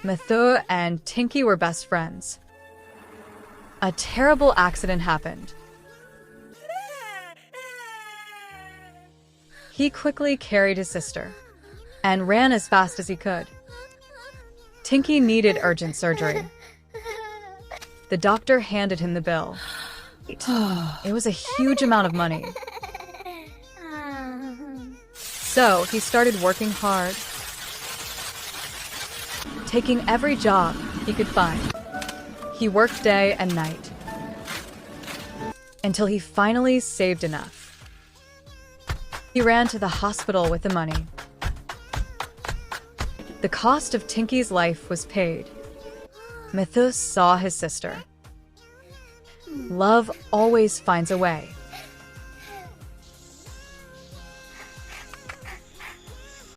Mathieu and Tinky were best friends. A terrible accident happened. He quickly carried his sister and ran as fast as he could. Tinky needed urgent surgery. The doctor handed him the bill. It was a huge amount of money. So he started working hard, taking every job he could find. He worked day and night until he finally saved enough. He ran to the hospital with the money. The cost of Tinky's life was paid. Mathieu saw his sister. Love always finds a way.